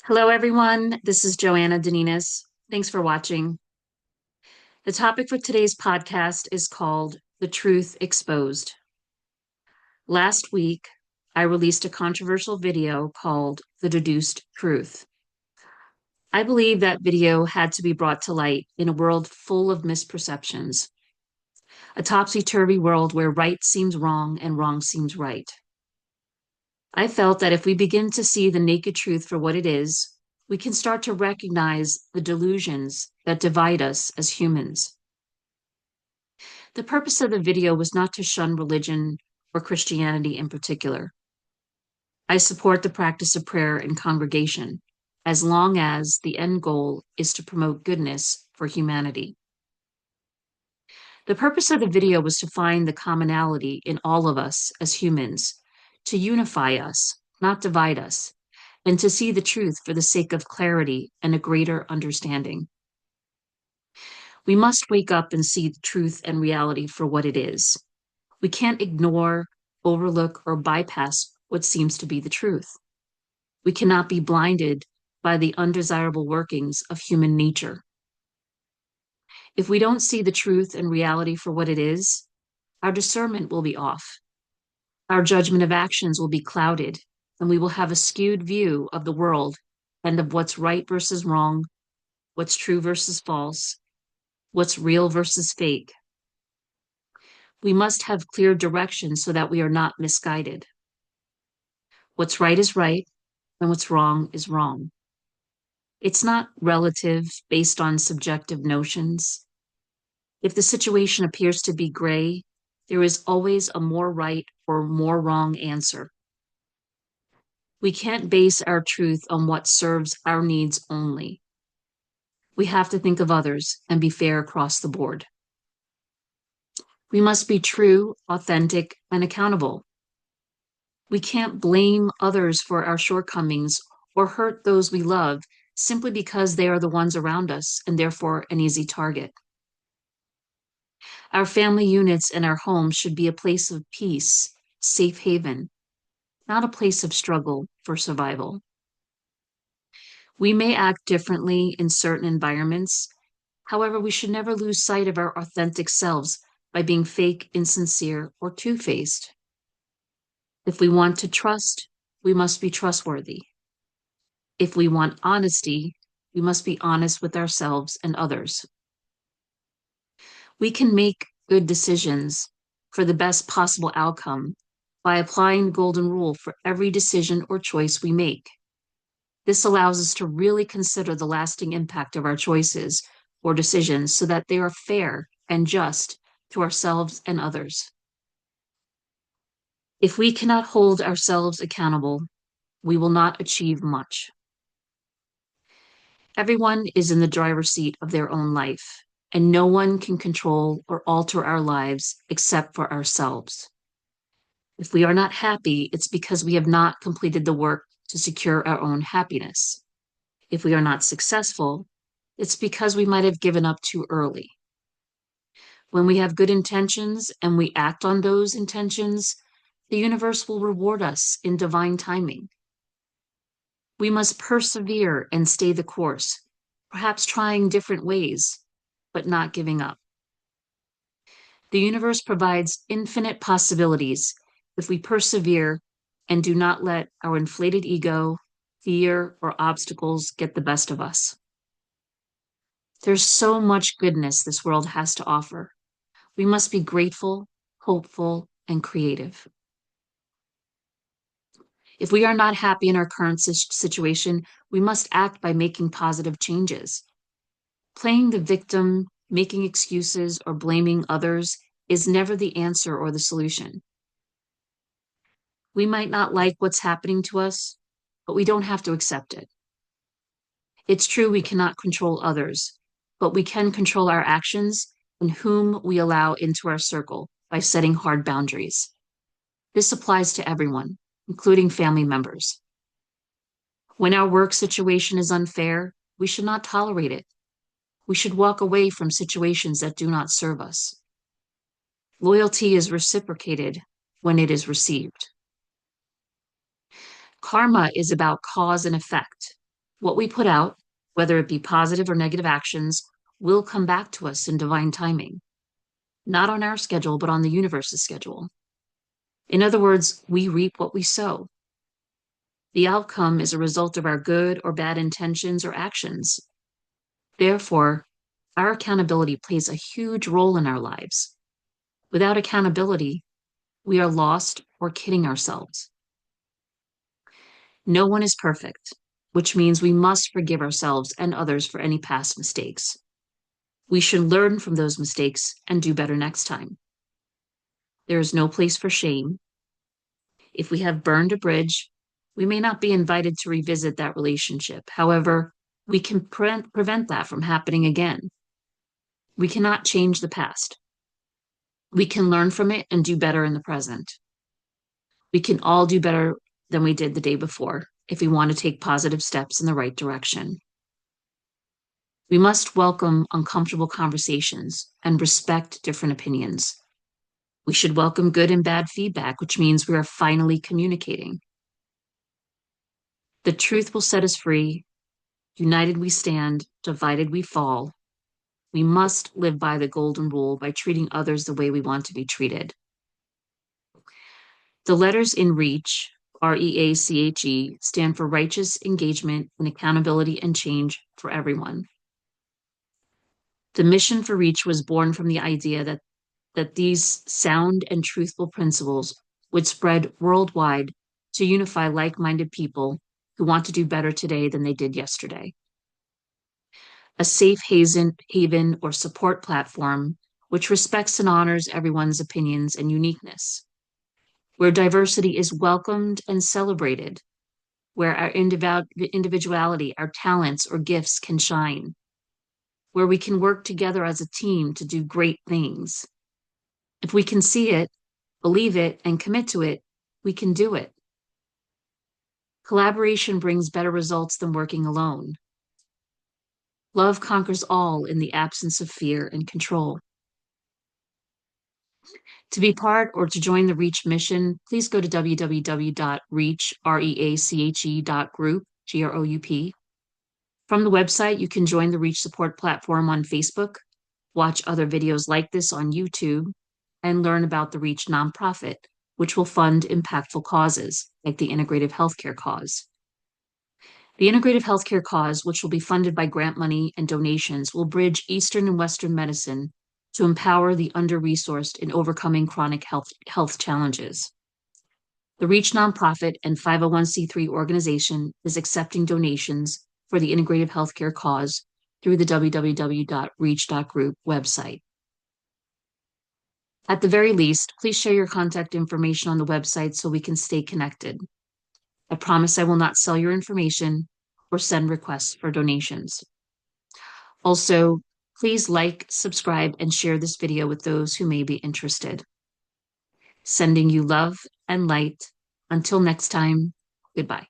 Hello, everyone. This is Joanna Deninas. Thanks for watching. The topic for today's podcast is called The Truth Exposed. Last week, I released a controversial video called The Deduced Truth. I believe that video had to be brought to light in a world full of misperceptions, a topsy-turvy world where right seems wrong and wrong seems right. I felt that if we begin to see the naked truth for what it is, we can start to recognize the delusions that divide us as humans. The purpose of the video was not to shun religion or Christianity in particular. I support the practice of prayer and congregation as long as the end goal is to promote goodness for humanity. The purpose of the video was to find the commonality in all of us as humans, to unify us, not divide us, and to see the truth for the sake of clarity and a greater understanding. We must wake up and see the truth and reality for what it is. We can't ignore, overlook, or bypass what seems to be the truth. We cannot be blinded by the undesirable workings of human nature. If we don't see the truth and reality for what it is, our discernment will be off. Our judgment of actions will be clouded, and we will have a skewed view of the world and of what's right versus wrong, what's true versus false, what's real versus fake. We must have clear direction so that we are not misguided. What's right is right, and what's wrong is wrong. It's not relative based on subjective notions. If the situation appears to be gray, there is always a more right or more wrong answer. We can't base our truth on what serves our needs only. We have to think of others and be fair across the board. We must be true, authentic, and accountable. We can't blame others for our shortcomings or hurt those we love simply because they are the ones around us and therefore an easy target. Our family units and our homes should be a place of peace, safe haven, not a place of struggle for survival. We may act differently in certain environments. However, we should never lose sight of our authentic selves by being fake, insincere, or two-faced. If we want to trust, we must be trustworthy. If we want honesty, we must be honest with ourselves and others. We can make good decisions for the best possible outcome by applying the golden rule for every decision or choice we make. This allows us to really consider the lasting impact of our choices or decisions so that they are fair and just to ourselves and others. If we cannot hold ourselves accountable, we will not achieve much. Everyone is in the driver's seat of their own life, and no one can control or alter our lives except for ourselves. If we are not happy, it's because we have not completed the work to secure our own happiness. If we are not successful, it's because we might have given up too early. When we have good intentions and we act on those intentions, the universe will reward us in divine timing. We must persevere and stay the course, perhaps trying different ways, but not giving up. The universe provides infinite possibilities if we persevere and do not let our inflated ego, fear, or obstacles get the best of us. There's so much goodness this world has to offer. We must be grateful, hopeful, and creative. If we are not happy in our current situation, we must act by making positive changes. Playing the victim, making excuses, or blaming others is never the answer or the solution. We might not like what's happening to us, but we don't have to accept it. It's true we cannot control others, but we can control our actions and whom we allow into our circle by setting hard boundaries. This applies to everyone, including family members. When our work situation is unfair, we should not tolerate it. We should walk away from situations that do not serve us. Loyalty is reciprocated when it is received. Karma is about cause and effect. What we put out, whether it be positive or negative actions, will come back to us in divine timing, not on our schedule, but on the universe's schedule. In other words, we reap what we sow. The outcome is a result of our good or bad intentions or actions. Therefore, our accountability plays a huge role in our lives. Without accountability, we are lost or kidding ourselves. No one is perfect, which means we must forgive ourselves and others for any past mistakes. We should learn from those mistakes and do better next time. There is no place for shame. If we have burned a bridge, we may not be invited to revisit that relationship. However, we can prevent that from happening again. We cannot change the past. We can learn from it and do better in the present. We can all do better than we did the day before if we want to take positive steps in the right direction. We must welcome uncomfortable conversations and respect different opinions. We should welcome good and bad feedback, which means we are finally communicating. The truth will set us free. United we stand, divided we fall. We must live by the golden rule by treating others the way we want to be treated. The letters in REACHE, REACHE, stand for righteous engagement and accountability and change for everyone. The mission for REACHE was born from the idea that these sound and truthful principles would spread worldwide to unify like-minded people who want to do better today than they did yesterday. A safe haven or support platform which respects and honors everyone's opinions and uniqueness, where diversity is welcomed and celebrated, where our individuality, our talents or gifts can shine, where we can work together as a team to do great things. If we can see it, believe it, and commit to it, we can do it. Collaboration brings better results than working alone. Love conquers all in the absence of fear and control. To be part or to join the REACHE mission, please go to www.reache.group, Group. From the website, you can join the REACHE support platform on Facebook, watch other videos like this on YouTube, and learn about the REACHE nonprofit, which will fund impactful causes like the Integrative Healthcare Cause. The Integrative Healthcare Cause, which will be funded by grant money and donations, will bridge Eastern and Western medicine to empower the under-resourced in overcoming chronic health challenges. The REACHE nonprofit and 501c3 organization is accepting donations for the Integrative Healthcare Cause through the www.reach.group website. At the very least, please share your contact information on the website so we can stay connected. I promise I will not sell your information or send requests for donations. Also, please like, subscribe, and share this video with those who may be interested. Sending you love and light. Until next time, goodbye.